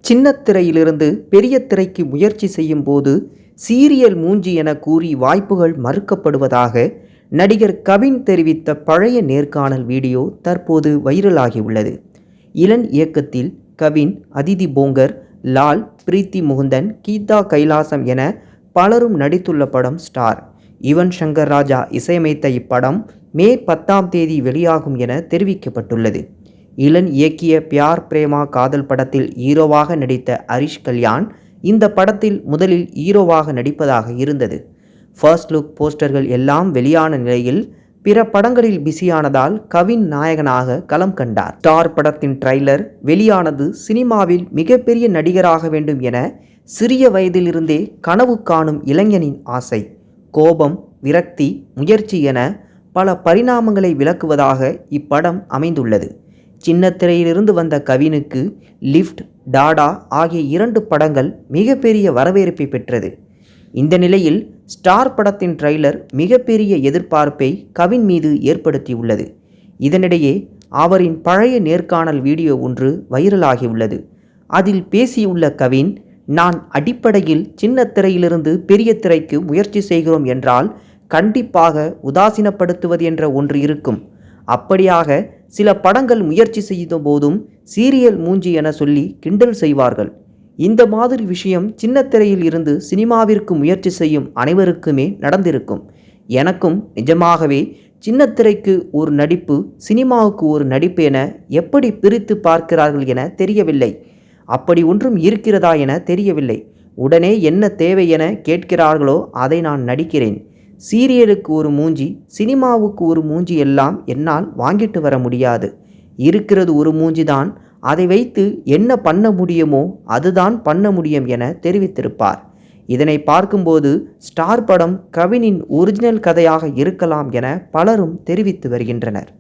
சின்னத்திரையிலிருந்து பெரிய திரைக்கு முயற்சி செய்யும் போது சீரியல் மூஞ்சி என கூறி வாய்ப்புகள் மறுக்கப்படுவதாக நடிகர் கவின் தெரிவித்த பழைய நேர்காணல் வீடியோ தற்போது வைரலாகியுள்ளது. இளன் இயக்கத்தில் கவின், அதிதி போங்கர், லால், பிரீத்தி முகுந்தன், கீதா கைலாசம் என பலரும் நடித்துள்ள படம் ஸ்டார். யுவன் சங்கர் ராஜா இசையமைத்த இப்படம் மே 10ஆம் தேதி வெளியாகும் என தெரிவிக்கப்பட்டுள்ளது. இளன் இயக்கிய பியார் பிரேமா காதல் படத்தில் ஹீரோவாக நடித்த ஹரிஷ் கல்யாண் இந்த படத்தில் முதலில் ஹீரோவாக நடிப்பதாக இருந்தது. ஃபர்ஸ்ட் லுக் போஸ்டர்கள் எல்லாம் வெளியான நிலையில் பிற படங்களில் பிஸியானதால் கவின் நாயகனாக களம் கண்டார். ஸ்டார் படத்தின் ட்ரைலர் வெளியானது சினிமாவில் மிகப்பெரிய நடிகராக வேண்டும் என சிறிய வயதிலிருந்தே கனவு காணும் இளைஞனின் ஆசை, கோபம், விரக்தி, முயற்சி என பல பரிணாமங்களை விளக்குவதாக இப்படம் அமைந்துள்ளது. சின்னத்திரையிலிருந்து வந்த கவினுக்கு லிஃப்ட், டாடா ஆகிய 2 படங்கள் மிகப்பெரிய வரவேற்பை பெற்றது. இந்த நிலையில் ஸ்டார் படத்தின் ட்ரைலர் மிகப்பெரிய எதிர்பார்ப்பை கவின் மீது ஏற்படுத்தியுள்ளது. இதனிடையே அவரின் பழைய நேர்காணல் வீடியோ ஒன்று வைரலாகியுள்ளது. அதில் பேசியுள்ள கவின், நான் அடிப்படையில் சின்னத்திரையிலிருந்து பெரிய திரைக்கு முயற்சி செய்கிறோம் என்றால் கண்டிப்பாக உதாசீனப்படுத்துவது என்ற ஒன்று இருக்கும். அப்படியாக சில படங்கள் முயற்சி செய்த போதும் சீரியல் மூஞ்சி என சொல்லி கிண்டல் செய்வார்கள். இந்த மாதிரி விஷயம் சின்னத்திரையில் இருந்து சினிமாவிற்கு முயற்சி செய்யும் அனைவருக்குமே நடந்திருக்கும். எனக்கும் நிஜமாகவே சின்னத்திரைக்கு ஒரு நடிப்பு, சினிமாவுக்கு ஒரு நடிப்பு என எப்படி பிரித்து பார்க்கிறார்கள் என தெரியவில்லை. அப்படி ஒன்றும் இருக்கிறதா என தெரியவில்லை. உடனே என்ன தேவை என கேட்கிறார்களோ அதை நான் நடிக்கிறேன். சீரியலுக்கு ஒரு மூஞ்சி, சினிமாவுக்கு ஒரு மூஞ்சி எல்லாம் என்னால் வாங்கிட்டு வர முடியாது. இருக்கிறது ஒரு மூஞ்சி தான். அதை வைத்து என்ன பண்ண முடியுமோ அதுதான் பண்ண முடியும் என தெரிவித்திருப்பார். இதனை பார்க்கும்போது ஸ்டார் படம் கவினின் ஒரிஜினல் கதையாக இருக்கலாம் என பலரும் தெரிவித்து வருகின்றனர்.